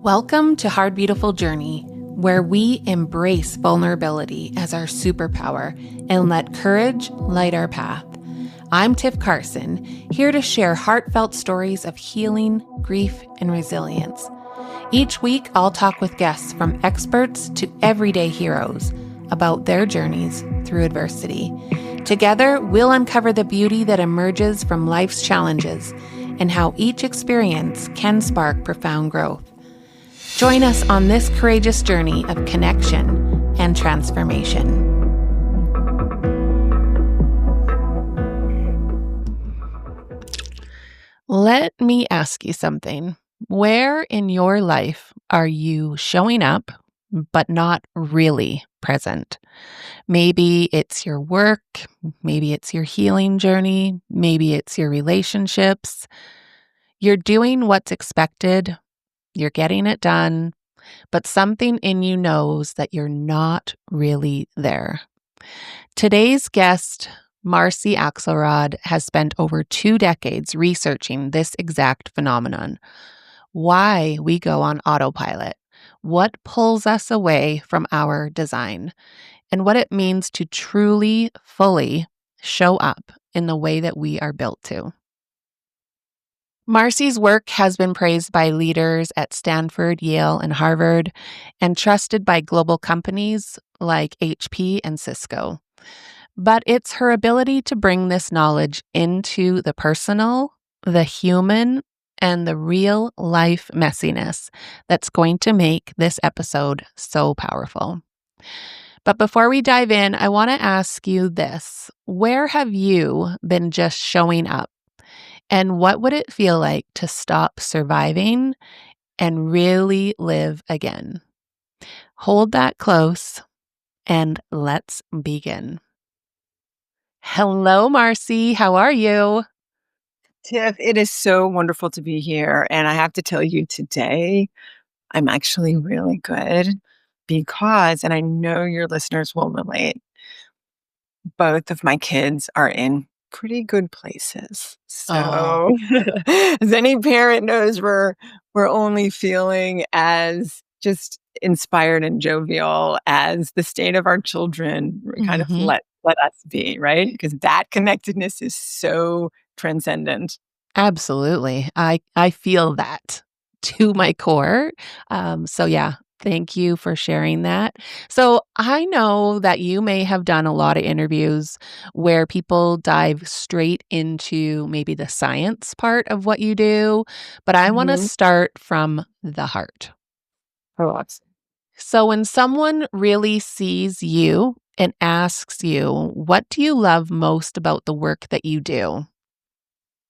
Welcome to Hard Beautiful Journey, where we embrace vulnerability as our superpower and let courage light our path. I'm Tiff Carson, here to share heartfelt stories of healing, grief, and resilience. Each week, I'll talk with guests from experts to everyday heroes about their journeys through adversity. Together, we'll uncover the beauty that emerges from life's challenges and how each experience can spark profound growth. Join us on this courageous journey of connection and transformation. Let me ask you something. Where in your life are you showing up, but not really present? Maybe it's your work, maybe it's your healing journey, maybe it's your relationships. You're doing what's expected, you're getting it done, but something in you knows that you're not really there. Today's guest, Marcy Axelrod, has spent over 2 decades researching this exact phenomenon. Why we go on autopilot, what pulls us away from our design, and what it means to truly, fully show up in the way that we are built to. Marcy's work has been praised by leaders at Stanford, Yale, and Harvard, and trusted by global companies like HP and Cisco. But it's her ability to bring this knowledge into the personal, the human, and the real life messiness that's going to make this episode so powerful. But before we dive in, I want to ask you this. Where have you been just showing up? And what would it feel like to stop surviving and really live again? Hold that close and let's begin. Hello, Marcy. How are you? Tiff, it is so wonderful to be here. And I have to tell you today, I'm actually really good because, and I know your listeners will relate, both of my kids are in pretty good places. Oh, So as any parent knows, we're only feeling as just inspired and jovial as the state of our children kind of let us be, right? Because that connectedness is so transcendent. absolutely. I feel that to my core. So yeah, thank you for sharing that. So I know that you may have done a lot of interviews where people dive straight into maybe the science part of what you do, but I want to Mhm. start from the heart. Oh, awesome. So when someone really sees you and asks you, what do you love most about the work that you do?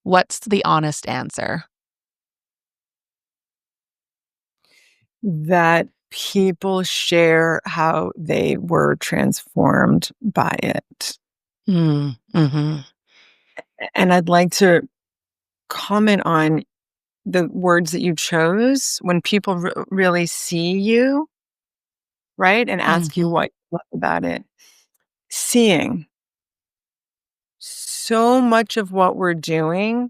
What's the honest answer? That people share how they were transformed by it. Mm-hmm. And I'd like to comment on the words that you chose when people really see you, right? And ask you Mm-hmm. what you love about it. Seeing so much of what we're doing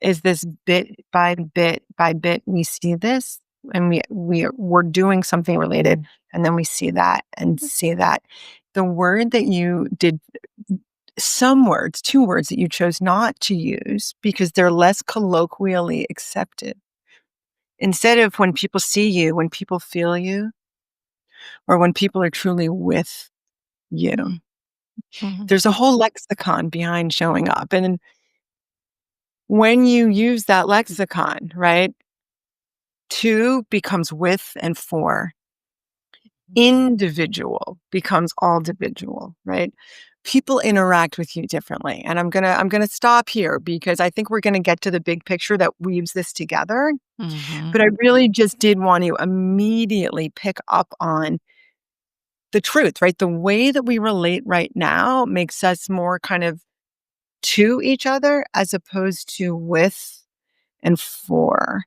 is this bit by bit by bit. We see this and we're doing something related, and then we see that and see that. The word that you did, some words, 2 words that you chose not to use because they're less colloquially accepted. Instead of when people see you, when people feel you, or when people are truly with you. Mm-hmm. There's a whole lexicon behind showing up. And when you use that lexicon, right, to becomes with and for. Individual becomes all individual, right? People interact with you differently. And I'm gonna stop here because I think we're gonna get to the big picture that weaves this together. Mm-hmm. But I really just did want to immediately pick up on the truth, right? The way that we relate right now makes us more kind of to each other as opposed to with and for.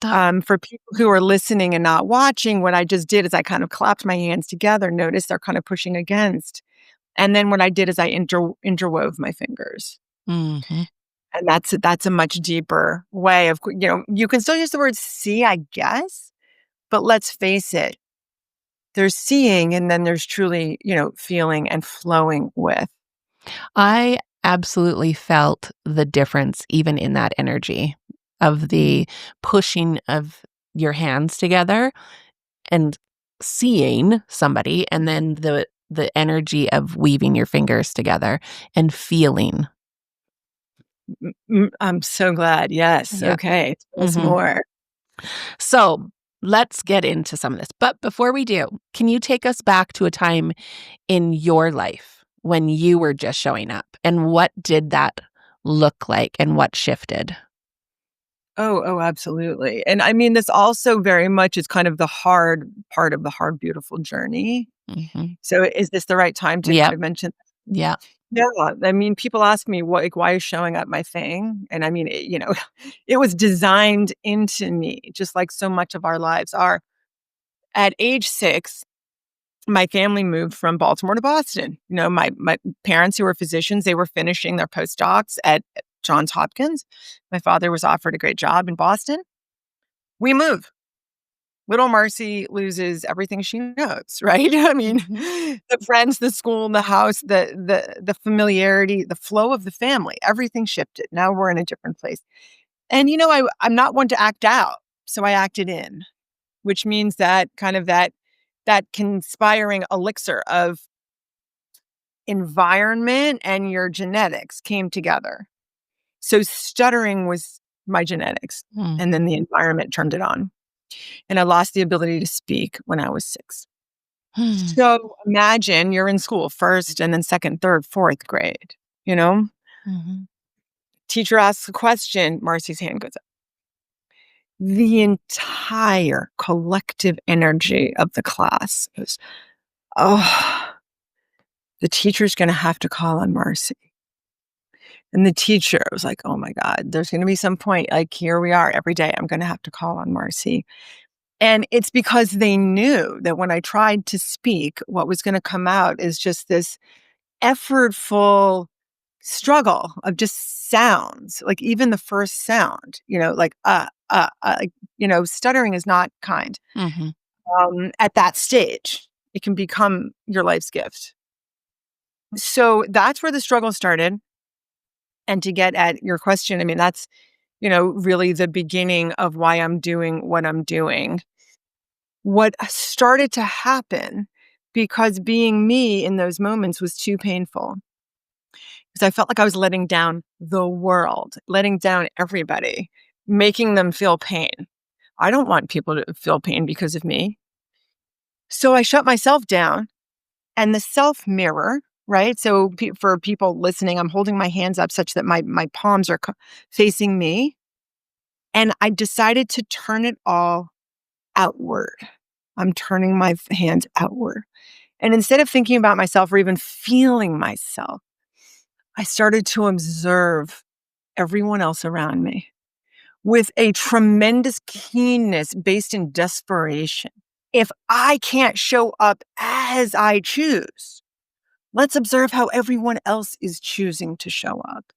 For people who are listening and not watching, what I just did is I kind of clapped my hands together. Notice they're kind of pushing against. And then what I did is I interwove my fingers. Mm-hmm. And that's a much deeper way of, you can still use the word see, I guess, But let's face it, there's seeing and then there's truly, feeling and flowing with. I absolutely felt the difference even in that energy of the pushing of your hands together and seeing somebody, and then the energy of weaving your fingers together and feeling. I'm so glad. Yes. Yeah. Okay. Tell us Mhm. more. So, let's get into some of this. But before we do, can you take us back to a time in your life when you were just showing up, and what did that look like and what shifted? Oh, absolutely. And I mean, this also very much is kind of the hard part of the hard, beautiful journey. Mhm. So is this the right time to kind Yep. of mention? Yeah. Yeah. I mean, people ask me why is showing up my thing? And I mean, it was designed into me, just like so much of our lives are. At age 6, my family moved from Baltimore to Boston. My parents, who were physicians, they were finishing their postdocs at Johns Hopkins. My father was offered a great job in Boston. We move. Little Marcy loses everything she knows, right? I mean, Mhm. the friends, the school, the house, the familiarity, the flow of the family, everything shifted. Now we're in a different place. And I'm not one to act out, so I acted in, which means that kind of that conspiring elixir of environment and your genetics came together. So stuttering was my genetics, Mm. and then the environment turned it on. And I lost the ability to speak when I was 6. Mm. So imagine you're in school, first and then second, third, fourth grade, you know? Mhm. Teacher asks a question, Marcy's hand goes up. The entire collective energy of the class goes, oh, the teacher's going to have to call on Marcy. And the teacher was like, oh my God, there's going to be some point, like, here we are every day. I'm going to have to call on Marcy. And it's because they knew that when I tried to speak, what was going to come out is just this effortful struggle of just sounds, like even the first sound, like, like, stuttering is not kind. Mhm. At that stage, it can become your life's gift. So that's where the struggle started. And to get at your question, I mean, that's, really the beginning of why I'm doing what I'm doing. What started to happen, because being me in those moments was too painful, because I felt like I was letting down the world, letting down everybody, making them feel pain. I don't want people to feel pain because of me. So I shut myself down, and the self mirror, right? So for people listening, I'm holding my hands up such that my palms are facing me. And I decided to turn it all outward. I'm turning my hands outward. And instead of thinking about myself or even feeling myself, I started to observe everyone else around me with a tremendous keenness based in desperation. If I can't show up as I choose, let's observe how everyone else is choosing to show up.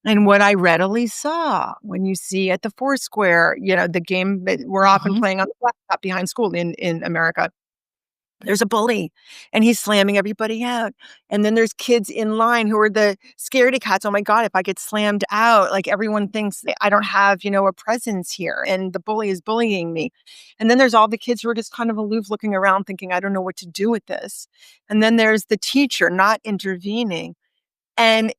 And what I readily saw, when you see at the Foursquare, the game that we're often Mhm. playing on the laptop behind school in America, there's a bully and he's slamming everybody out. And then there's kids in line who are the scaredy cats. Oh my God, if I get slammed out, like, everyone thinks that I don't have, a presence here and the bully is bullying me. And then there's all the kids who are just kind of aloof looking around thinking, I don't know what to do with this. And then there's the teacher not intervening. And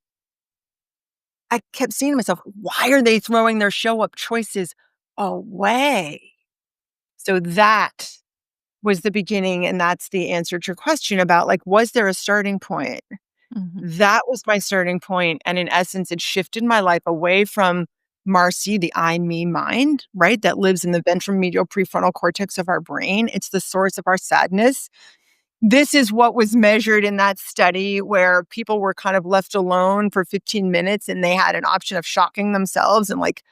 I kept saying to myself, why are they throwing their show up choices away? So that was the beginning. And that's the answer to your question about, like, was there a starting point? Mhm. That was my starting point. And in essence, it shifted my life away from Marcy, the I, me mind, right? That lives in the ventromedial prefrontal cortex of our brain. It's the source of our sadness. This is what was measured in that study where people were kind of left alone for 15 minutes and they had an option of shocking themselves. And, like,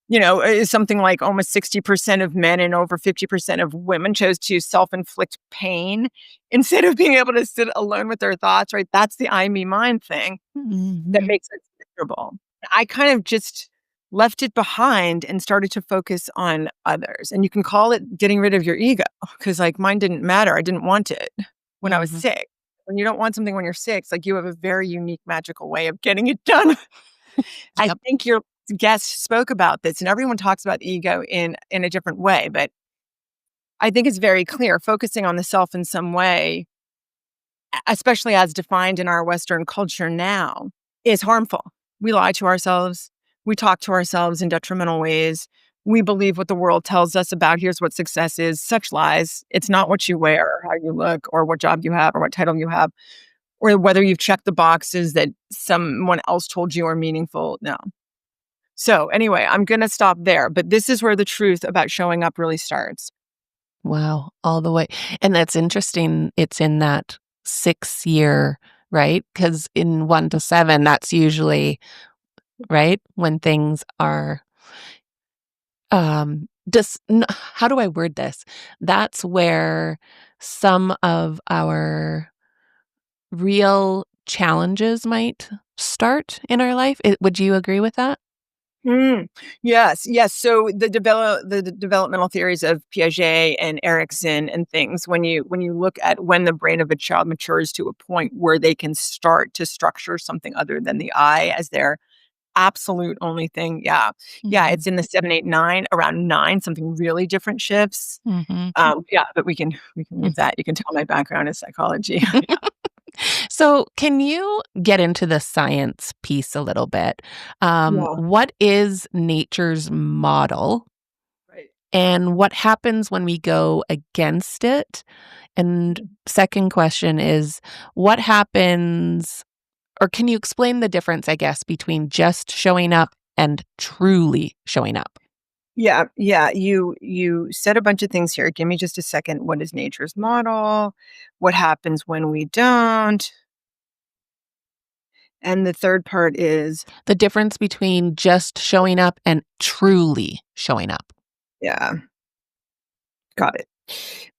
it's something like almost 60% of men and over 50% of women chose to self-inflict pain instead of being able to sit alone with their thoughts, right? That's the I, me, mind thing that Mhm. makes us miserable. I kind of just left it behind and started to focus on others. And you can call it getting rid of your ego, because like mine didn't matter. I didn't want it when I was Mhm. sick. When you don't want something when you're sick, it's like you have a very unique, magical way of getting it done. I Yep. think your guest spoke about this, and everyone talks about ego in a different way, but I think it's very clear focusing on the self in some way, especially as defined in our Western culture now, is harmful. We lie to ourselves. We talk to ourselves in detrimental ways. We believe what the world tells us about here's what success is. Such lies. It's not what you wear or how you look or what job you have or what title you have or whether you've checked the boxes that someone else told you are meaningful. No. So anyway, I'm going to stop there. But this is where the truth about showing up really starts. Wow, all the way. And that's interesting. It's in that 6 year, right? Because in 1 to 7, that's usually, right, when things are, how do I word this? That's where some of our real challenges might start in our life. Would you agree with that? Mm, yes, yes. So the developmental theories of Piaget and Erickson and things, when you look at when the brain of a child matures to a point where they can start to structure something other than the I as their absolute only thing. Yeah. Yeah. Mhm. It's in the 7, 8, 9, around 9, something really different shifts. Mhm. Yeah, but we can leave that. You can tell my background is psychology. So, can you get into the science piece a little bit? Yeah. What is nature's model, Right. and what happens when we go against it? And second question is, what happens, or can you explain the difference, I guess, between just showing up and truly showing up? Yeah, yeah. You said a bunch of things here. Give me just a second. What is nature's model? What happens when we don't? And the third part is, The difference between just showing up and truly showing up. yeah, got it.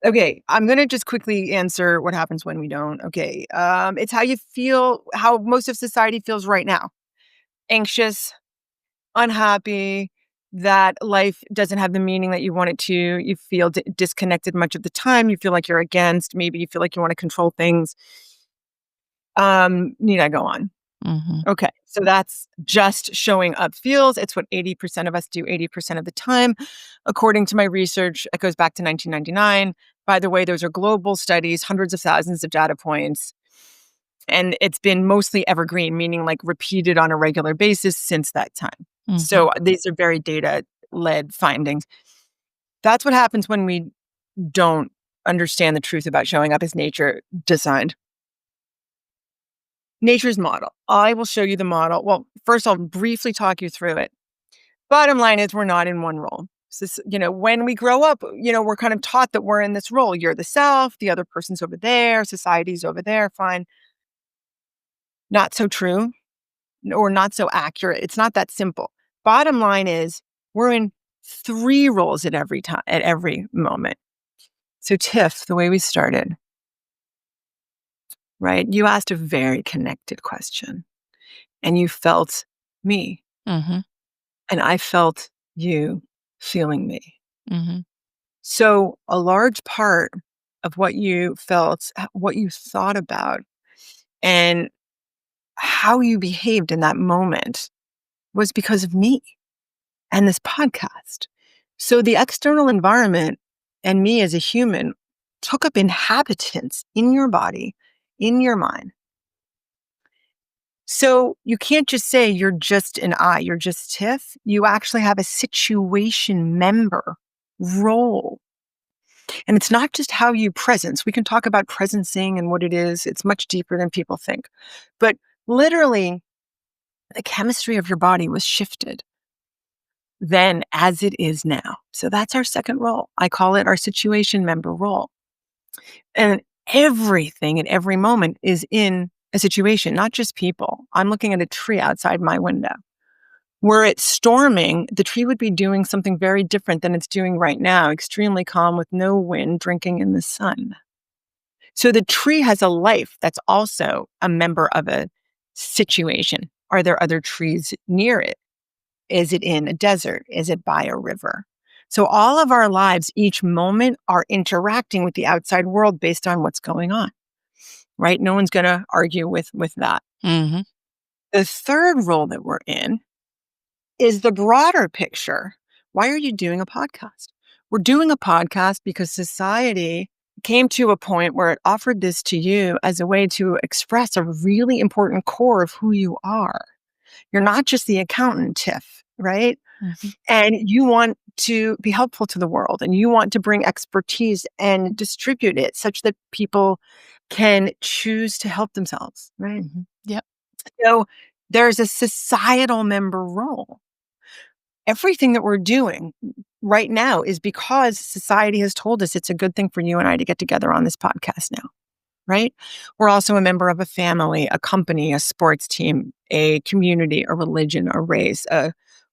Okay, I'm gonna just quickly answer what happens when we don't. Okay, it's how you feel, how most of society feels right now: anxious, unhappy, that life doesn't have the meaning that you want it to. You feel disconnected much of the time. You feel like you're against. Maybe you feel like you want to control things. Need I go on? Mhm. Okay, so that's just showing up feels. It's what 80% of us do 80% of the time. According to my research, it goes back to 1999. By the way, those are global studies, hundreds of thousands of data points. And it's been mostly evergreen, meaning like repeated on a regular basis since that time. Mhm. So these are very data led findings. That's what happens when we don't understand the truth about showing up as nature designed. Nature's model. I will show you the model. Well, first I'll briefly talk you through it. Bottom line is we're not in one role. So when we grow up, we're kind of taught that we're in this role. You're the self, the other person's over there, society's over there, fine. Not so true or not so accurate. It's not that simple. Bottom line is we're in 3 roles at every time, at every moment. So Tiff, the way we started, right? You asked a very connected question and you felt me. Mhm. And I felt you feeling me. Mhm. So, a large part of what you felt, what you thought about, and how you behaved in that moment was because of me and this podcast. So, the external environment and me as a human took up inhabitants in your body, in your mind. So, you can't just say you're just an I, you're just Tiff. You actually have a situation member role. And it's not just how you presence. We can talk about presencing and what it is. It's much deeper than people think. But literally, the chemistry of your body was shifted then as it is now. So that's our second role. I call it our situation member role. And everything at every moment is in a situation, not just people. I'm looking at a tree outside my window. Were it storming, the tree would be doing something very different than it's doing right now, extremely calm with no wind, drinking in the sun. So the tree has a life that's also a member of a situation. Are there other trees near it? Is it in a desert? Is it by a river? So all of our lives, each moment, are interacting with the outside world based on what's going on, right? No one's going to argue with that. Mm-hmm. The third role that we're in is the broader picture. Why are you doing a podcast? We're doing a podcast because society came to a point where it offered this to you as a way to express a really important core of who you are. You're not just the accountant, Tiff, right? Mm-hmm. And you want to be helpful to the world, and you want to bring expertise and distribute it such that people can choose to help themselves, right? Mm-hmm. Yep. So there's a societal member role. Everything that we're doing right now is because society has told us it's a good thing for you and I to get together on this podcast now, right? We're also a member of a family, a company, a sports team, a community, a religion, a race,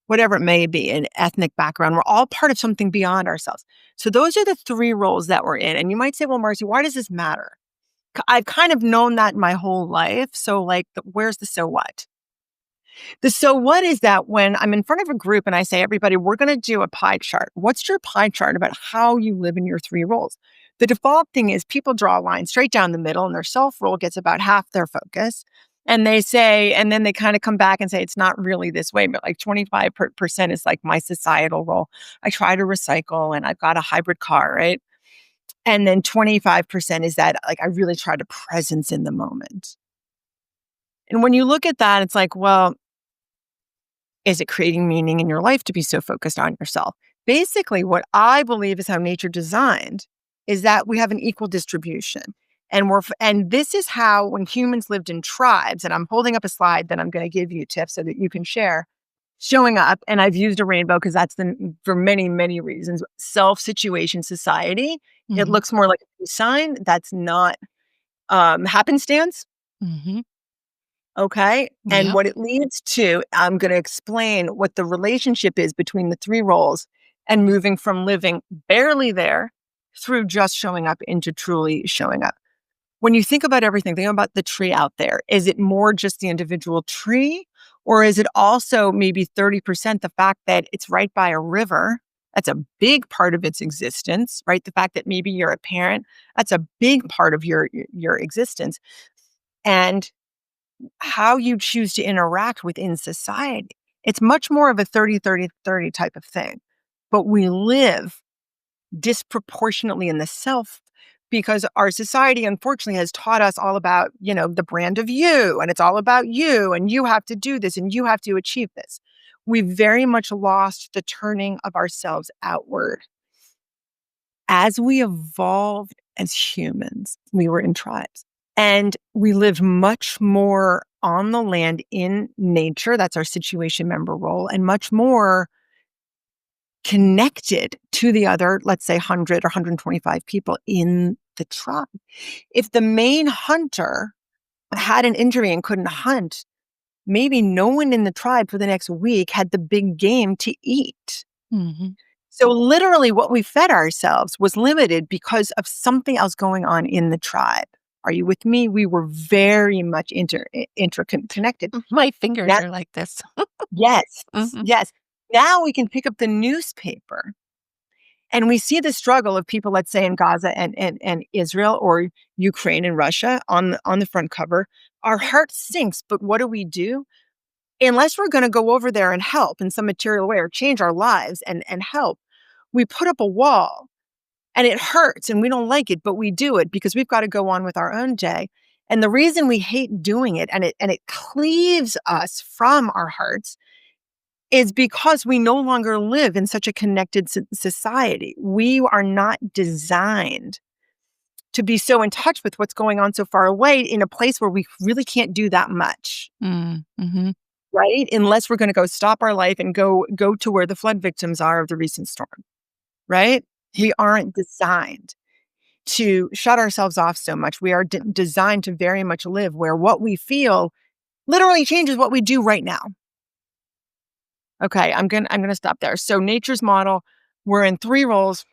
whatever it may be, an ethnic background. We're all part of something beyond ourselves. So those are the three roles that we're in. And you might say, well, Marcy, why does this matter? I've kind of known that my whole life. So like, where's the so what? The so what is that when I'm in front of a group and I say, everybody, we're going to do a pie chart. What's your pie chart about how you live in your three roles? The default thing is people draw a line straight down the middle and their self role gets about half their focus. And they say, and then they kind of come back and say, it's not really this way, but like 25% is like my societal role. I try to recycle and I've got a hybrid car, right? And then 25% is that like I really try to presence in the moment. And when you look at that, it's like, well, is it creating meaning in your life to be so focused on yourself? Basically, what I believe is how nature designed is that we have an equal distribution. And this is how when humans lived in tribes, and I'm holding up a slide that I'm going to give you, Tiff, so that you can share, showing up, and I've used a rainbow because that's for many, many reasons, self-situation society. Mm-hmm. It looks more like a peace sign. That's not happenstance. Mm-hmm. Okay. And Yep. what it leads to, I'm going to explain what the relationship is between the three roles and moving from living barely there through just showing up into truly showing up. When you think about everything, think about the tree out there. Is it more just the individual tree? Or is it also maybe 30% the fact that it's right by a river? That's a big part of its existence, right? The fact that maybe you're a parent, that's a big part of your existence. And how you choose to interact within society. It's much more of a 30-30-30 type of thing. But we live disproportionately in the self because our society, unfortunately, has taught us all about, the brand of you, and it's all about you, and you have to do this, and you have to achieve this. We've very much lost the turning of ourselves outward. As we evolved as humans, we were in tribes. And we lived much more on the land in nature. That's our situation member role, and much more connected to the other, let's say 100 or 125 people in the tribe. If the main hunter had an injury and couldn't hunt, maybe no one in the tribe for the next week had the big game to eat. Mm-hmm. So literally what we fed ourselves was limited because of something else going on in the tribe. Are you with me? We were very much interconnected. My fingers Now, are like this. yes, Mm-hmm. yes. Now we can pick up the newspaper and we see the struggle of people, let's say in Gaza and Israel or Ukraine and Russia on the front cover. Our heart sinks, but what do? Unless we're going to go over there and help in some material way or change our lives and help, we put up a wall. And it hurts and we don't like it, but we do it because we've got to go on with our own day. And the reason we hate doing it and it cleaves us from our hearts is because we no longer live in such a connected society. We are not designed to be so in touch with what's going on so far away in a place where we really can't do that much. Mm-hmm. Right? Unless we're going to go stop our life and go to where the flood victims are of the recent storm. Right? We aren't designed to shut ourselves off so much. We are designed to very much live where what we feel literally changes what we do right now. Okay, I'm gonna stop there. So nature's model, we're in three roles,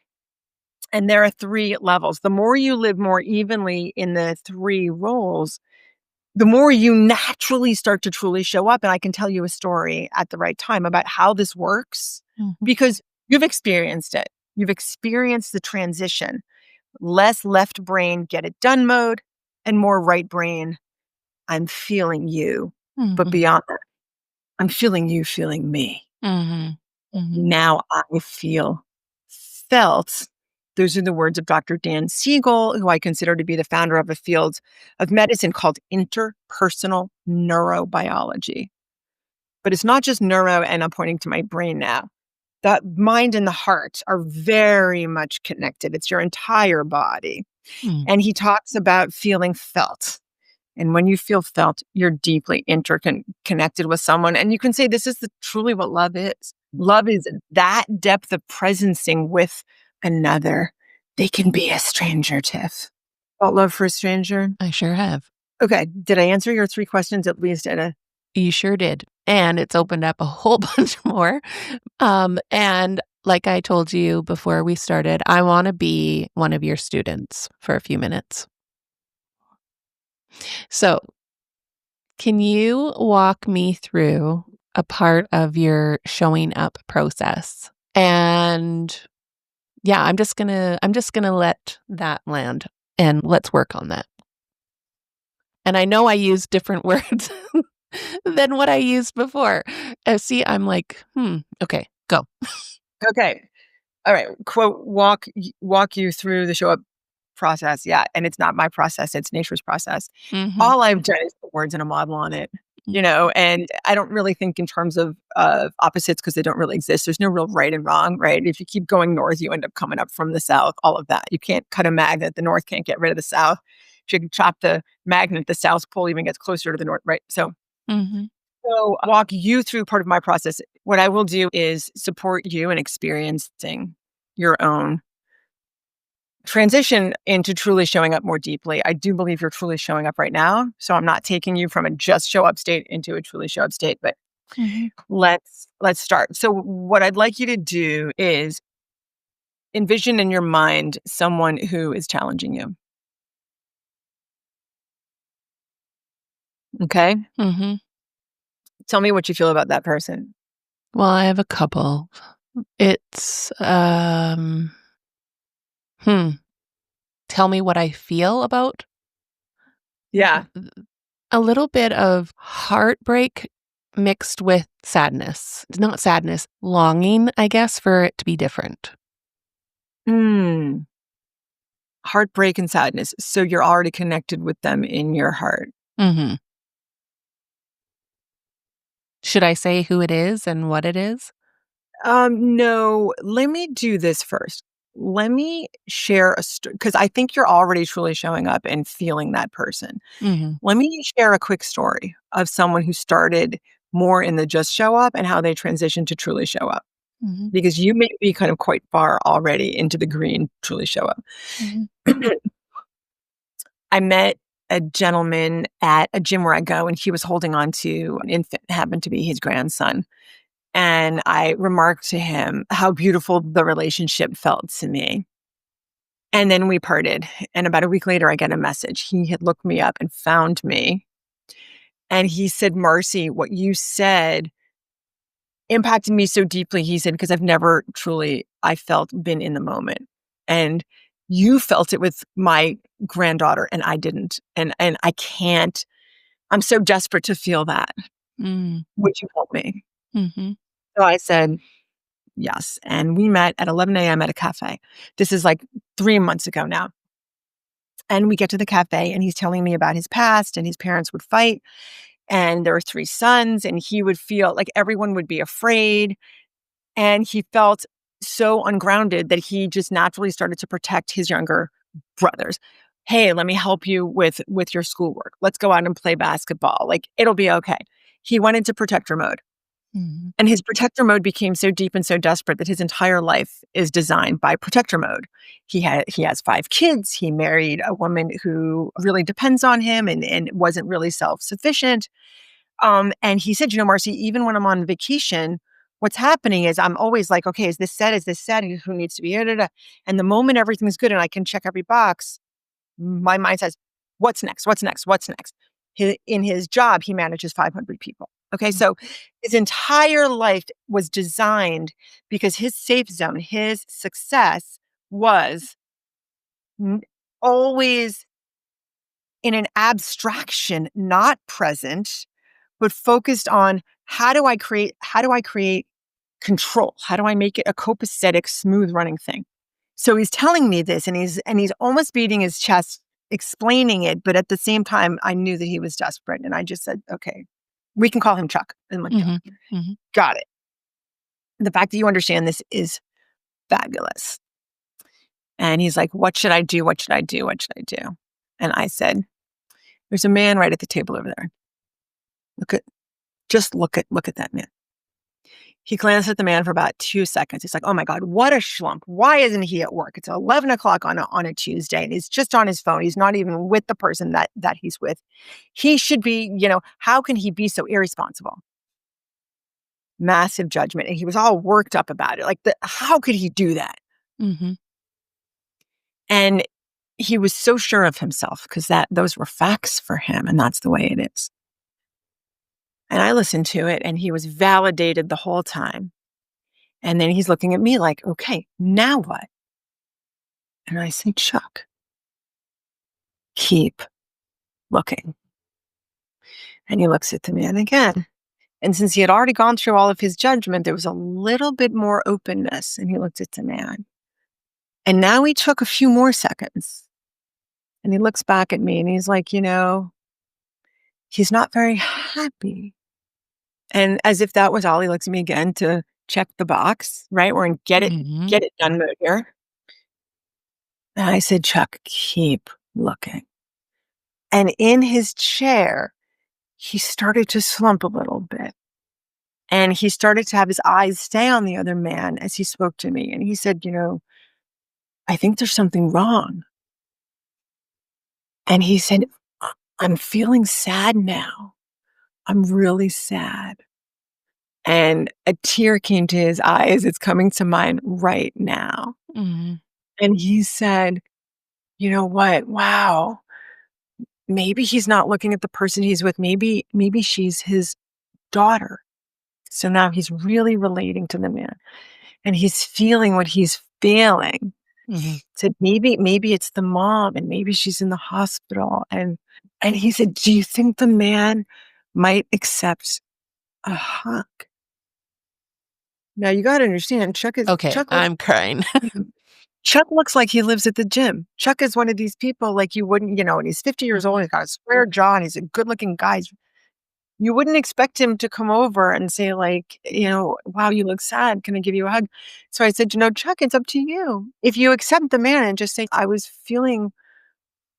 and there are three levels. The more you live more evenly in the three roles, the more you naturally start to truly show up. And I can tell you a story at the right time about how this works Mhm. because you've experienced it. You've experienced the transition. Less left brain, get it done mode, and more right brain, I'm feeling you. But Mhm. beyond that, I'm feeling you feeling me. Mhm. Mhm. Now I feel felt. Those are the words of Dr. Dan Siegel, who I consider to be the founder of a field of medicine called interpersonal neurobiology. But it's not just neuro, and I'm pointing to my brain now. The mind and the heart are very much connected. It's your entire body. Mm. And he talks about feeling felt. And when you feel felt, you're deeply interconnected with someone. And you can say this is truly what love is. Love is that depth of presencing with another. They can be a stranger, Tiff. About love for a stranger? I sure have. Okay. Did I answer your 3 questions at least at a You sure did. And it's opened up a whole bunch more. And like I told you before we started, I want to be one of your students for a few minutes. So, can you walk me through a part of your showing up process? And yeah, I'm just going to let that land and let's work on that. And I know I use different words than what I used before. See, I'm like, okay, go. Okay. All right. Quote, walk you through the show up process. Yeah. And it's not my process, it's nature's process. Mhm. All I've done is put words and a model on it, Mm. and I don't really think in terms of opposites because they don't really exist. There's no real right and wrong, right? If you keep going north, you end up coming up from the south, all of that. You can't cut a magnet. The north can't get rid of the south. If you can chop the magnet, the south pole even gets closer to the north, right? Mhm. So walk you through part of my process. What I will do is support you in experiencing your own transition into truly showing up more deeply. I do believe you're truly showing up right now. So I'm not taking you from a just show up state into a truly show up state, but Mhm. let's start. So what I'd like you to do is envision in your mind someone who is challenging you. Okay? Mhm. Tell me what you feel about that person. Well, I have a couple. It's hmm, tell me what I feel about Yeah. a little bit of heartbreak mixed with sadness. Not sadness, longing, I guess, for it to be different. Hmm. Heartbreak and sadness. So you're already connected with them in your heart. Mhm. Should I say who it is and what it is? No, let me do this first. Let me share a story because I think you're already truly showing up and feeling that person. Mhm. Let me share a quick story of someone who started more in the just show up and how they transitioned to truly show up. Mhm. Because you may be kind of quite far already into the green, truly show up. Mhm. I met a gentleman at a gym where I go, and he was holding on to an infant, happened to be his grandson. And I remarked to him how beautiful the relationship felt to me. And then we parted. And about a week later, I get a message. He had looked me up and found me. And he said, Marcy, what you said impacted me so deeply. He said, because I've never truly, I felt been in the moment. And you felt it with my granddaughter and I didn't. And I can't, I'm so desperate to feel that. Mm. Would you help me? Mhm. So I said, yes. And we met at 11 a.m. at a cafe. This is like 3 months ago now. And we get to the cafe and he's telling me about his past and his parents would fight. And there were 3 sons and he would feel like everyone would be afraid. And he felt so ungrounded that he just naturally started to protect his younger brothers. Hey, let me help you with your schoolwork. Let's go out and play basketball. Like it'll be okay. He went into protector mode. Mhm. And his protector mode became so deep and so desperate that his entire life is designed by protector mode. He has 5 kids. He married a woman who really depends on him and wasn't really self-sufficient. And he said, Marcy, even when I'm on vacation, what's happening is I'm always like, okay, is this set? Is this set? Who needs to be here? Da, da. And the moment everything's good and I can check every box, my mind says, what's next? What's next? What's next? In his job, he manages 500 people. Okay, so his entire life was designed because his safe zone, his success was always in an abstraction, not present, but focused on how do I create control? How do I make it a copacetic, smooth running thing? So he's telling me this, and he's almost beating his chest explaining it, but at the same time, I knew that he was desperate, and I just said, "Okay, we can call him Chuck." And I'm like, got it. The fact that you understand this is fabulous. And he's like, "What should I do? What should I do? What should I do?" And I said, "There's a man right at the table over there. Look at that man." He glanced at the man for about 2 seconds. He's like, "Oh my God, what a schlump. Why isn't he at work? It's 11 o'clock on a Tuesday, and he's just on his phone. He's not even with the person that he's with. He should be, how can he be so irresponsible?" Massive judgment. And he was all worked up about it. Like, how could he do that? And he was so sure of himself because those were facts for him, and that's the way it is. And I listened to it, and he was validated the whole time. And then he's looking at me like, "Okay, now what?" And I said, "Chuck, keep looking." And he looks at the man again. And since he had already gone through all of his judgment, there was a little bit more openness. And he looked at the man. And now he took a few more seconds. And he looks back at me and he's like, he's not very happy. And as if that was all, he looks at me again to check the box, right? We're in get it done mode here. And I said, "Chuck, keep looking." And in his chair, he started to slump a little bit. And he started to have his eyes stay on the other man as he spoke to me. And he said, "I think there's something wrong." And he said, "I'm feeling sad now. I'm really sad." And a tear came to his eyes. It's coming to mine right now. And he said, "You know what? Wow. Maybe he's not looking at the person he's with. Maybe she's his daughter." So now he's really relating to the man. And he's feeling what he's feeling. Said, maybe it's the mom, and maybe she's in the hospital. And he said, "Do you think the man might accept a hug?" Now you got to understand, Okay, I'm crying. Chuck looks like he lives at the gym. Chuck is one of these people like you wouldn't, and he's 50 years old. He's got a square jaw, and he's a good-looking guy. You wouldn't expect him to come over and say like, "Wow, you look sad. Can I give you a hug?" So I said, "Chuck, it's up to you. If you accept the man and just say, I was feeling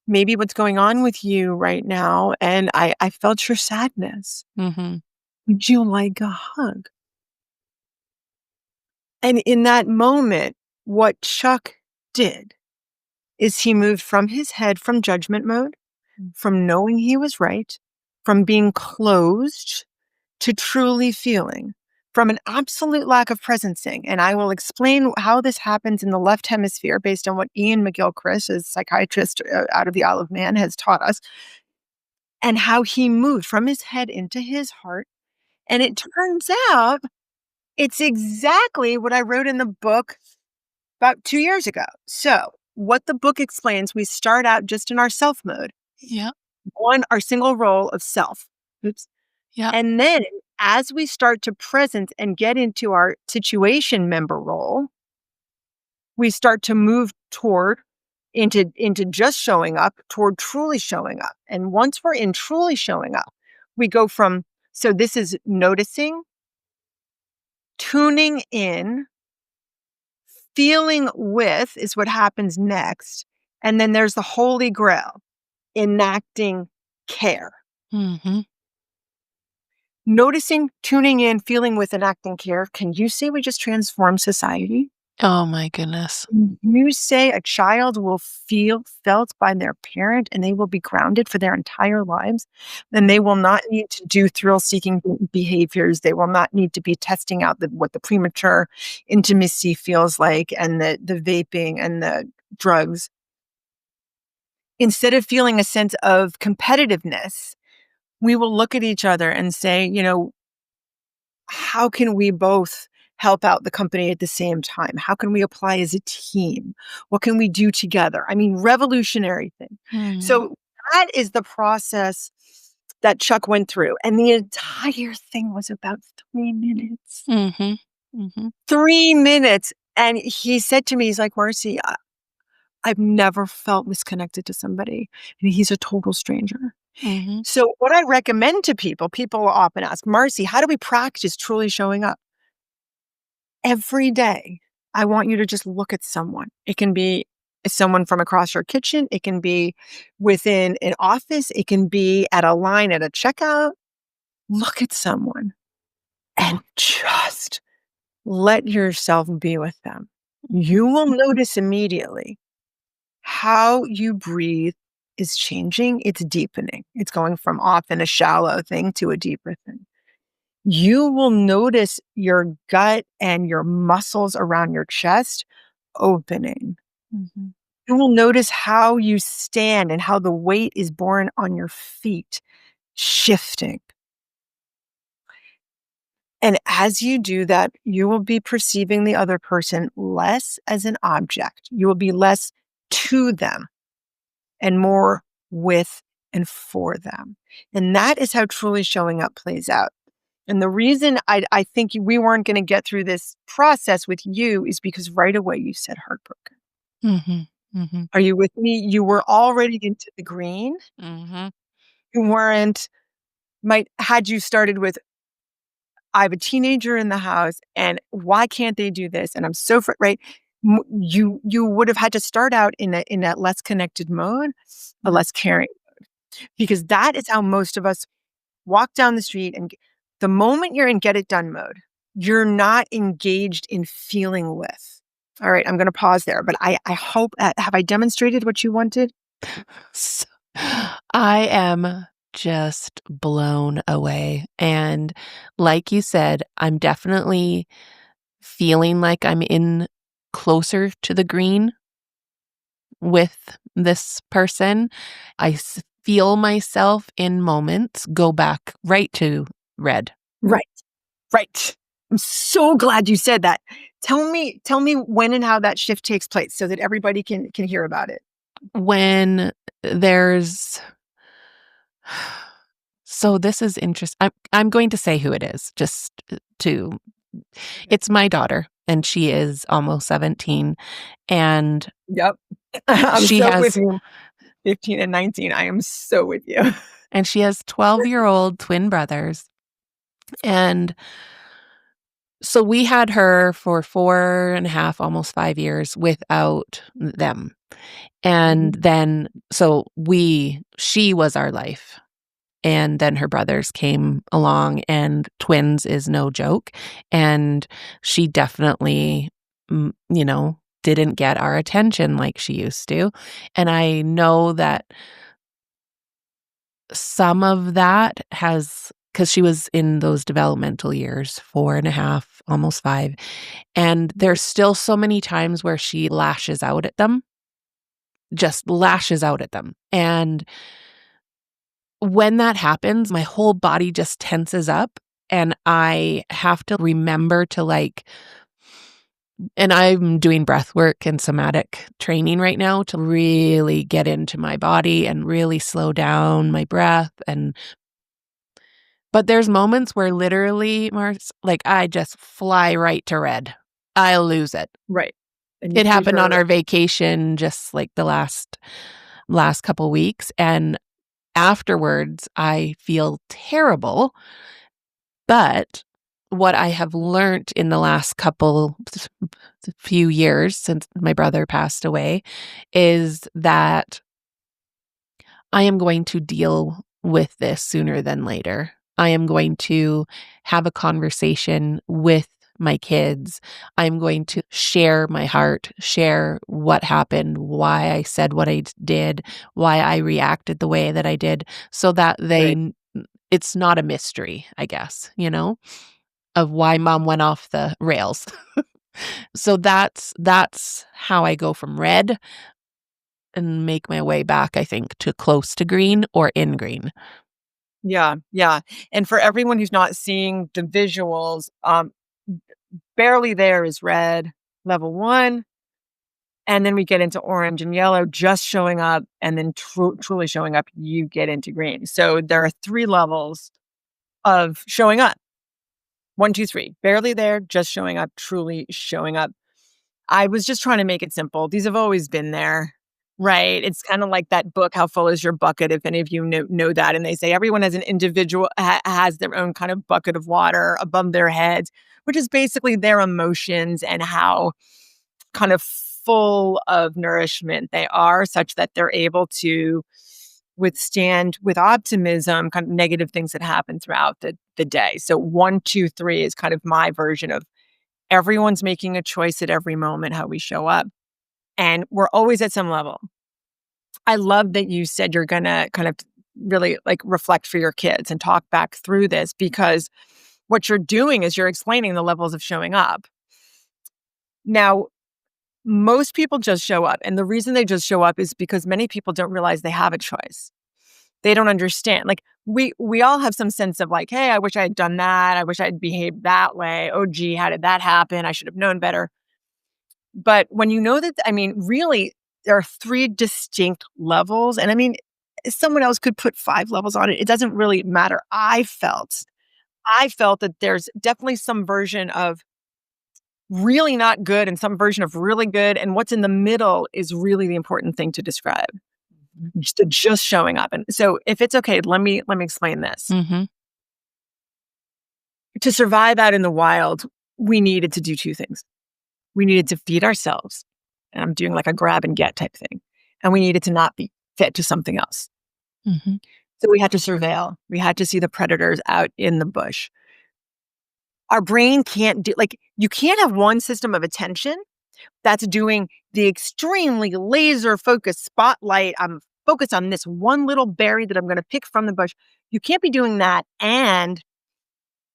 maybe what's going on with you right now, and I felt your sadness. Would you like a hug?" And in that moment, what Chuck did is he moved from his head, from judgment mode, from knowing he was right, from being closed, to truly feeling, from an absolute lack of presencing. And I will explain how this happens in the left hemisphere based on what Ian McGilchrist, a psychiatrist out of the Isle of Man, has taught us, and how he moved from his head into his heart. And it turns out it's exactly what I wrote in the book about 2 years ago. So what the book explains, we start out just in our self mode. Our single role of self. And then as we start to presence and get into our situation member role, we start to move into just showing up, toward truly showing up. And once we're in truly showing up, we go from, so this is noticing, tuning in, feeling with is what happens next. And then there's the holy grail, enacting care. Noticing, tuning in, feeling with, enacting care. Can you say we just transform society? Oh my goodness. You say a child will feel felt by their parent and they will be grounded for their entire lives. And they will not need to do thrill-seeking behaviors. They will not need to be testing out what the premature intimacy feels like, and the vaping and the drugs. Instead of feeling a sense of competitiveness, we will look at each other and say, how can we both help out the company at the same time? How can we apply as a team? What can we do together? I mean, revolutionary thing. Mhm. So that is the process that Chuck went through. And the entire thing was about 3 minutes. Mhm. Mhm. 3 minutes. And he said to me, he's like, Marcy, I've never felt misconnected to somebody. And he's a total stranger. Mhm. So what I recommend to people often ask, Marcy, how do we practice truly showing up? Every day, I want you to just look at someone. It can be someone from across your kitchen. It can be within an office. It can be at a line at a checkout. Look at someone and just let yourself be with them. You will notice immediately how you breathe is changing. It's deepening. It's going from often a shallow thing to a deeper thing. You will notice your gut and your muscles around your chest opening. Mhm. You will notice how you stand and how the weight is borne on your feet shifting. And as you do that, you will be perceiving the other person less as an object. You will be less to them and more with and for them. And that is how truly showing up plays out. And the reason I think we weren't going to get through this process with you is because right away you said heartbroken. Mhm. Mhm. Are you with me? You were already into the green. Mhm. You weren't, had you started with, I have a teenager in the house and why can't they do this? And I'm so, right. You would have had to start out in that less connected mode, a Mhm. less caring, because that is how most of us walk down the street and the moment you're in get it done mode, you're not engaged in feeling with. All right, I'm going to pause there, but I hope, have I demonstrated what you wanted? So, I am just blown away. And like you said, I'm definitely feeling like I'm in closer to the green with this person. Feel myself in moments go back right to red. Right, right. I'm so glad you said that. Tell me when and how that shift takes place so that everybody can hear about it. When there's so this is interesting. I'm going to say who it is just to Okay. it's my daughter and she is almost 17 and Yep. I'm she so with has you. 15 and 19. I am so with you. 12-year-old twin brothers. And so we had her for 4.5, almost 5 years without them. And Mhm. then she was our life. And then her brothers came along, and twins is no joke. And she definitely, didn't get our attention like she used to. And I know that some of that has because she was in those developmental years, 4.5, almost 5. And there's still so many times where she lashes out at them, just lashes out at them. And when that happens, my whole body just tenses up and I have to remember to and I'm doing breath work and somatic training right now to really get into my body and really slow down my breath but there's moments where literally, Mars, I just fly right to red. I lose it. Right. And you It treat happened on her our vacation just like the last couple weeks, and afterwards, I feel terrible, but what I have learned in the last few years since my brother passed away is that I am going to deal with this sooner than later. I am going to have a conversation with my kids. I'm going to share my heart, share what happened, why I said what I did, why I reacted the way that I did, so that right. it's not a mystery, I guess, of why mom went off the rails. So that's how I go from red and make my way back, I think, to close to green or in green. Yeah, yeah. And for everyone who's not seeing the visuals, barely there is red, level 1, and then we get into orange and yellow just showing up, and then truly showing up, you get into green. So there are 3 levels of showing up. 1, 2, 3. Barely there, just showing up, truly showing up. I was just trying to make it simple. These have always been there, right? It's kinda like that book, How Full Is Your Bucket? If any of you know that, and they say everyone has an individual has their own kind of bucket of water above their heads, which is basically their emotions and how kind of full of nourishment they are, such that they're able to withstand with optimism kind of negative things that happen throughout the day. So 1, 2, 3 is kind of my version of everyone's making a choice at every moment how we show up. And we're always at some level. I love that you said you're gonna kind of really like reflect for your kids and talk back through this, because what you're doing is you're explaining the levels of showing up. Now, most people just show up. And the reason they just show up is because many people don't realize they have a choice. They don't understand. Like we all have some sense of like, hey, I wish I had done that. I wish I'd behaved that way. Oh, gee, how did that happen? I should have known better. But when you know that, I mean, really, there are 3 distinct levels. And I mean, someone else could put 5 levels on it. It doesn't really matter. I felt that there's definitely some version of really not good and some version of really good. And what's in the middle is really the important thing to describe. Just showing up. And so if it's okay, let me explain this. Mhm. To survive out in the wild, we needed to do 2 things. We needed to feed ourselves, and I'm doing like a grab and get type thing, and we needed to not be fed to something else. Mhm. So we had to surveil. We had to see the predators out in the bush. Our brain can't do like you can't have one system of attention that's doing the extremely laser focused spotlight. I'm focused on this one little berry that I'm going to pick from the bush. You can't be doing that. And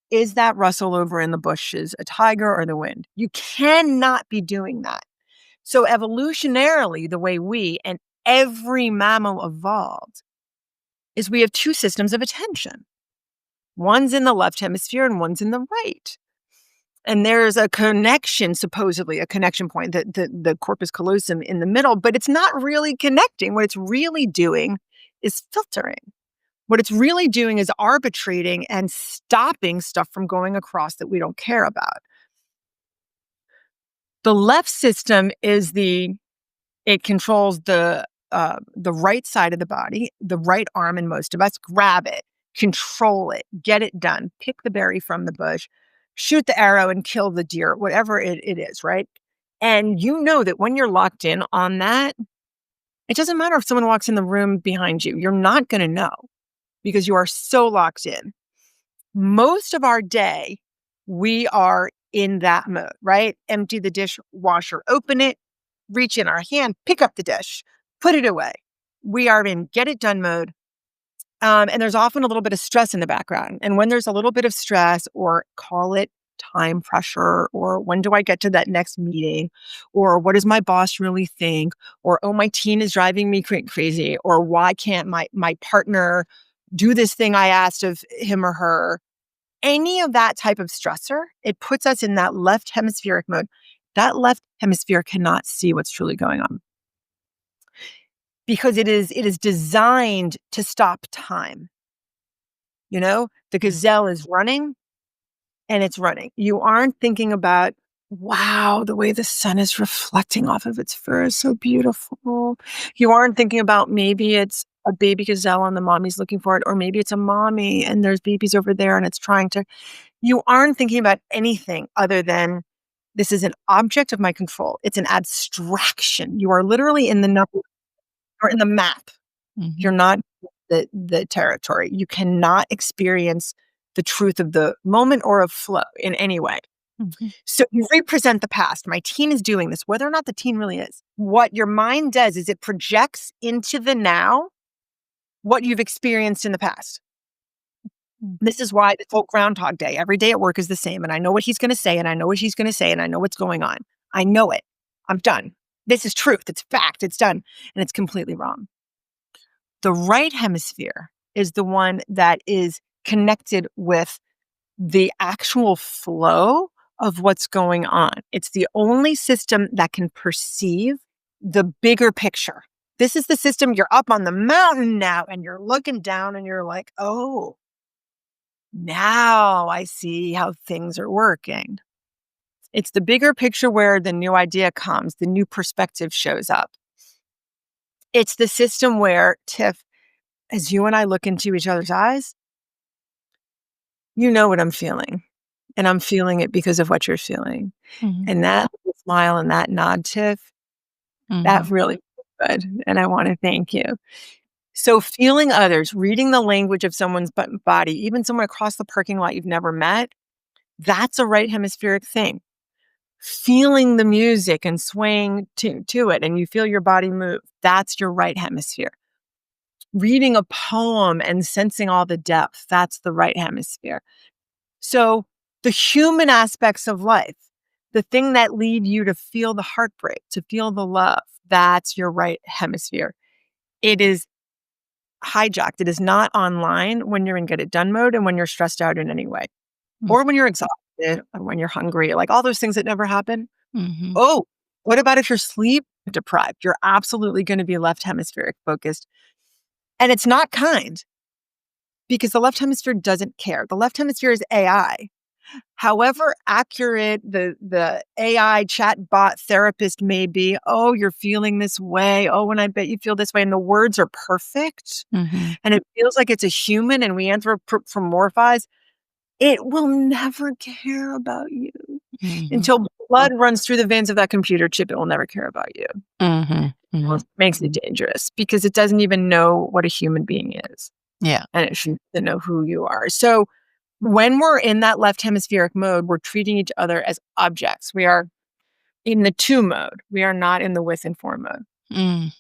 is that rustle over in the bushes a tiger or the wind? You cannot be doing that. So, evolutionarily, the way we and every mammal evolved is we have 2 systems of attention. One's in the left hemisphere and one's in the right. And there's a connection, supposedly a connection point, the corpus callosum in the middle, but it's not really connecting. What it's really doing is filtering. What it's really doing is arbitrating and stopping stuff from going across that we don't care about. The left system is it controls the right side of the body, the right arm in most of us. Grab it, control it, get it done, pick the berry from the bush, shoot the arrow and kill the deer, whatever it is, right? And you know that when you're locked in on that, it doesn't matter if someone walks in the room behind you. You're not going to know because you are so locked in. Most of our day, we are in that mode, right? Empty the dishwasher, open it, reach in our hand, pick up the dish, put it away. We are in get it done mode. And there's often a little bit of stress in the background. And when there's a little bit of stress, or call it time pressure, or when do I get to that next meeting, or what does my boss really think, or oh, my teen is driving me crazy, or why can't my partner do this thing I asked of him or her? Any of that type of stressor, it puts us in that left hemispheric mode. That left hemisphere cannot see what's truly going on because it is designed to stop time. You know, the gazelle is running and it's running. You aren't thinking about, wow, the way the sun is reflecting off of its fur is so beautiful. You aren't thinking about maybe it's a baby gazelle and the mommy's looking for it, or maybe it's a mommy and there's babies over there and it's trying to. You aren't thinking about anything other than this is an object of my control. It's an abstraction. You are literally in the number or in the map. You're Mhm. not the territory. You cannot experience the truth of the moment or of flow in any way. Mhm. So you represent the past. My teen is doing this, whether or not the teen really is. What your mind does is it projects into the now what you've experienced in the past. Mhm. This is why this whole Groundhog Day, every day at work is the same. And I know what he's going to say, and I know what she's going to say, and I know what's going on. I know it. I'm done. This is truth. It's fact. It's done. And it's completely wrong. The right hemisphere is the one that is connected with the actual flow of what's going on. It's the only system that can perceive the bigger picture. This is the system, you're up on the mountain now and you're looking down and you're like, oh, now I see how things are working. It's the bigger picture where the new idea comes, the new perspective shows up. It's the system where, Tiff, as you and I look into each other's eyes, you know what I'm feeling. And I'm feeling it because of what you're feeling. Mhm. And that smile and that nod, Tiff, that Mhm. really feels good. And I want to thank you. So feeling others, reading the language of someone's body, even someone across the parking lot you've never met, that's a right hemispheric thing. Feeling the music and swaying to it, and you feel your body move, that's your right hemisphere. Reading a poem and sensing all the depth, that's the right hemisphere. So the human aspects of life, the thing that lead you to feel the heartbreak, to feel the love, that's your right hemisphere. It is hijacked. It is not online when you're in get it done mode and when you're stressed out in any way, or when you're exhausted, or when you're hungry, like all those things that never happen. Mhm. Oh, what about if you're sleep deprived? You're absolutely going to be left hemispheric focused. And it's not kind because the left hemisphere doesn't care. The left hemisphere is AI. However accurate the AI chat bot therapist may be, oh, you're feeling this way. Oh, and I bet you feel this way. And the words are perfect. Mhm. And it feels like it's a human and we anthropomorphize. It will never care about you. Mhm. Until blood runs through the veins of that computer chip, it will never care about you. Mhm. Well, Mhm. makes it dangerous because it doesn't even know what a human being is, Yeah. and it shouldn't know who you are. So when we're in that left hemispheric mode, we're treating each other as objects. We are in the to mode. We are not in the with and for mode. Mm.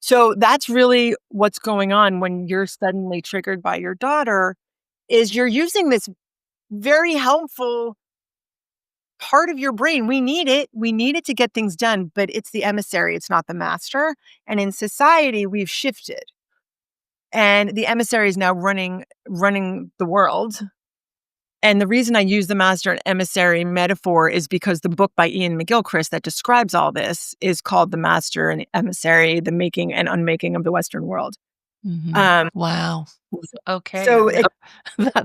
So that's really what's going on when you're suddenly triggered by your daughter is you're using this very helpful part of your brain. We need it. We need it to get things done, but it's the emissary, it's not the master. And in society, we've shifted. And the emissary is now running the world. And the reason I use the master and emissary metaphor is because the book by Ian McGilchrist that describes all this is called The Master and the Emissary, the Making and Unmaking of the Western World. Mhm. Um, Wow. Okay. so it's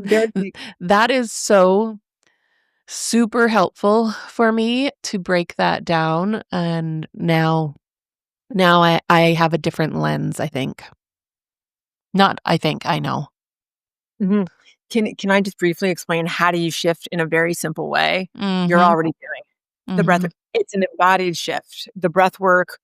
very That that is so super helpful for me to break that down, and now I have a different lens, I think. Not I think, I know. Mhm. Can I just briefly explain how do you shift in a very simple way? You're Mhm. already doing the breath. Mhm. It's an embodied shift. The breath work.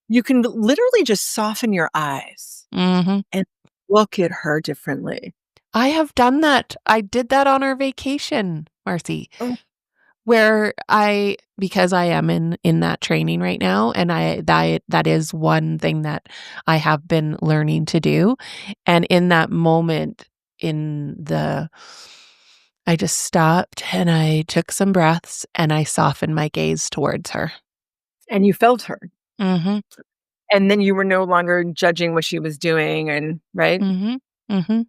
You can literally just soften your eyes Mhm. and look at her differently. I have done that. I did that on our vacation, Marcy. Oh, Where I because I am in that training right now, and that is one thing that I have been learning to do, and in that moment, in the I just stopped, and I took some breaths, and I softened my gaze towards her. and you felt her. Mhm, And then you were no longer judging what she was doing and right? mhm, mhm.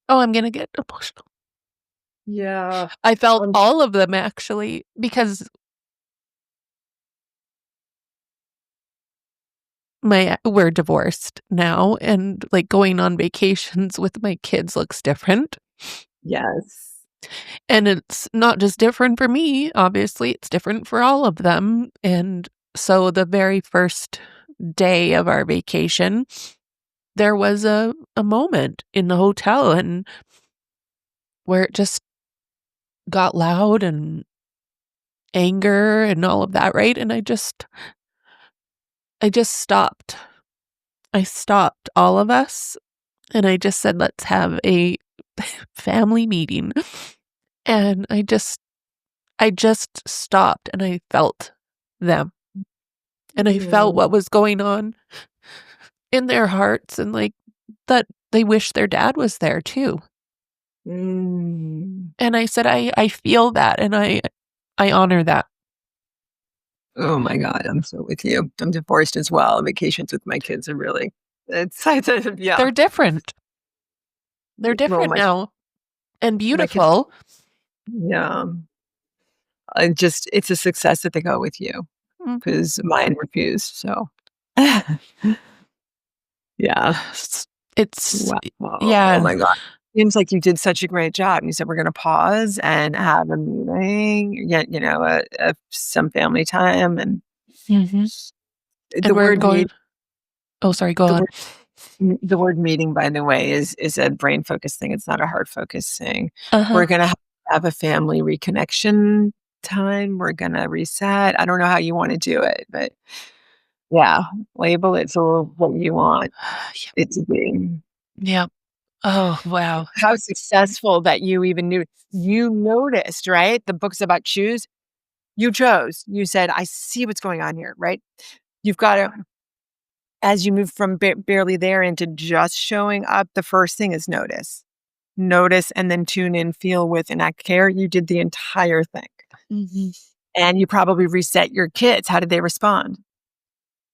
Oh, I'm gonna get emotional. Yeah. I felt Um, all of them actually, because we're divorced now, and, like, going on vacations with my kids looks different, yes. and it's not just different for me, obviously, it's different for all of them, and so the very first day of our vacation, there was a moment in the hotel and where it just got loud and anger and all of that, right? And I just stopped. I stopped all of us, and I just said, "Let's have a family meeting." And I just stopped and I felt them. And I felt Mm. what was going on in their hearts, and, like, that they wish their dad was there too. Mm. And I said, "I feel that, and I honor that." Oh my God, I'm so with you. I'm divorced as well. Vacations with my kids are really it's yeah. They're different. They're Well, different now and my kids, beautiful. yeah, it's a success that they go with you Mhm. because mine refused. So, yeah. It's Wow. Oh yeah. my god. Seems like you did such a great job. You said we're gonna pause and have a meeting, get, some family time, and Mhm. the And we're word going meet oh, sorry, go the on. word the word meeting, by the way, is a brain focus thing. It's not a heart focus thing. Uh-huh. We're gonna have a family reconnection time. We're gonna reset. I don't know how you wanna do it, but yeah, label it for what you want Yep. it to be. Yep. Oh, wow. How successful that you even knew you noticed, right? The book's about choose. You chose. You said, "I see what's going on here," right? You've gotta as you move from barely there into just showing up, the first thing is notice. Notice and then tune in, feel with, and act care. You did the entire thing. Mhm. And you probably reset your kids. How did they respond?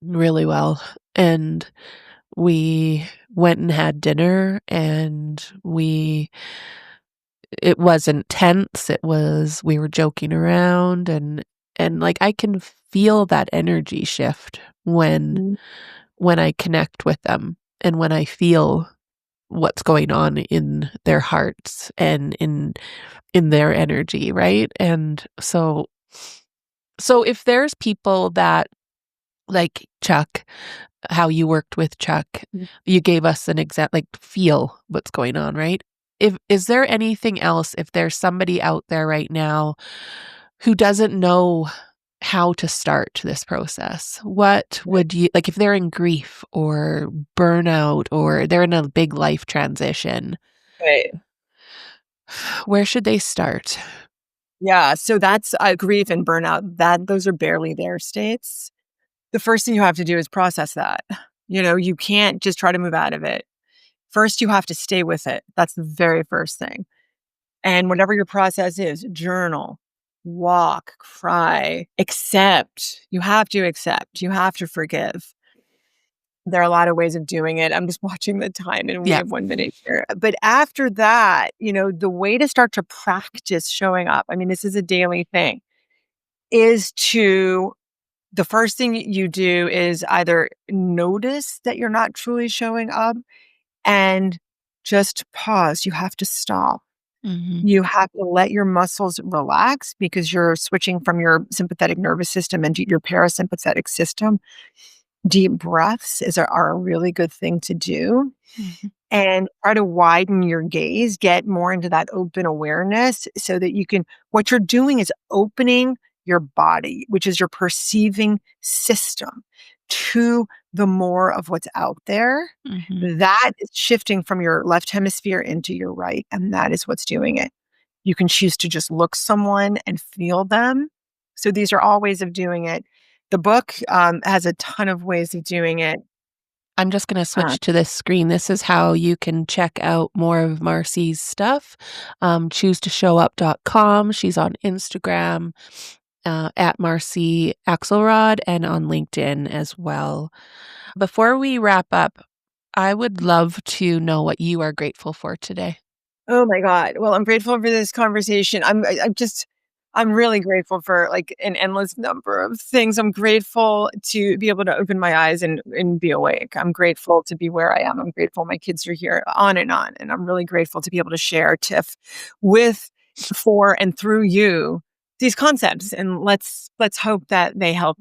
Really well. And we went and had dinner, and it wasn't tense, it was we were joking around, and, like, I can feel that energy shift Mm, when I connect with them and when I feel what's going on in their hearts and in their energy, right? And so if there's people that like Chuck, how you worked with Chuck, mm. you gave us an exact like, feel what's going on, right? If is there anything else, if there's somebody out there right now who doesn't know how to start this process, what Right, would you like, if they're in grief or burnout or they're in a big life transition, right. where should they start? Yeah, so that's, grief and burnout, those are barely there states. The first thing you have to do is process that. You can't just try to move out of it. First, you have to stay with it. That's the very first thing. And whatever your process is, journal, walk, cry, accept. You have to accept. You have to forgive. There are a lot of ways of doing it. I'm just watching the time and we Yeah. have 1 minute here. But after that, the way to start to practice showing up, I mean, this is a daily thing, is to the first thing you do is either notice that you're not truly showing up and just pause. You have to stop. Mhm. You have to let your muscles relax because you're switching from your sympathetic nervous system into your parasympathetic system. Deep breaths are a really good thing to do, Mhm. and try to widen your gaze, get more into that open awareness so that you can what you're doing is opening your body, which is your perceiving system, to the more of what's out there. Mhm. That is shifting from your left hemisphere into your right, and that is what's doing it. You can choose to just look someone and feel them. So these are all ways of doing it. The book, has a ton of ways of doing it. I'm just gonna Uh, switch to this screen. This is how you can check out more of Marcy's stuff. Choose2showup.com. She's on Instagram, at Marcy Axelrod and on LinkedIn as well. Before we wrap up, I would love to know what you are grateful for today. oh my god. Well, I'm grateful for this conversation. I'm really grateful for, like, an endless number of things. I'm grateful to be able to open my eyes and be awake. I'm grateful to be where I am. I'm grateful my kids are here, on, and I'm really grateful to be able to share Tiff with, for, and through you these concepts, and let's hope that they help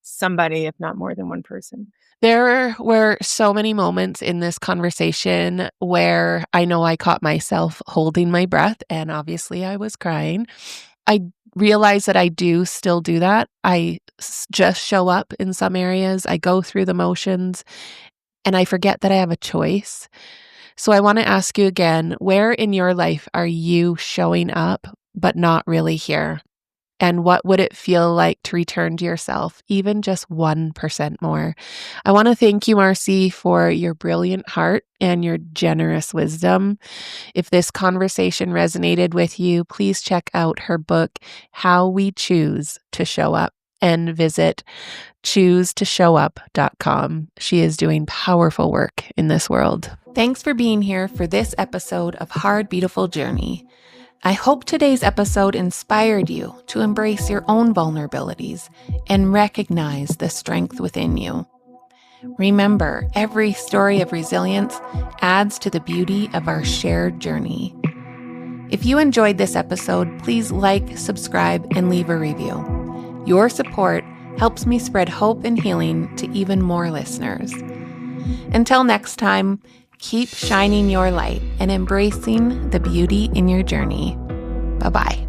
somebody, if not more than one person. There were so many moments in this conversation where I know I caught myself holding my breath, and obviously I was crying. I realize that I do still do that. Just show up in some areas. I go through the motions and I forget that I have a choice. So I want to ask you again, where in your life are you showing up but not really here? And what would it feel like to return to yourself, even just 1% more? I want to thank you, Marcy, for your brilliant heart and your generous wisdom. If this conversation resonated with you, please check out her book, How We Choose to Show Up. and visit choosetoshow.up.com. She is doing powerful work in this world. Thanks for being here for this episode of Hard Beautiful Journey. I hope today's episode inspired you to embrace your own vulnerabilities and recognize the strength within you. Remember, every story of resilience adds to the beauty of our shared journey. If you enjoyed this episode, please like, subscribe, and leave a review. Your support helps me spread hope and healing to even more listeners. Until next time, keep shining your light and embracing the beauty in your journey. Bye-bye.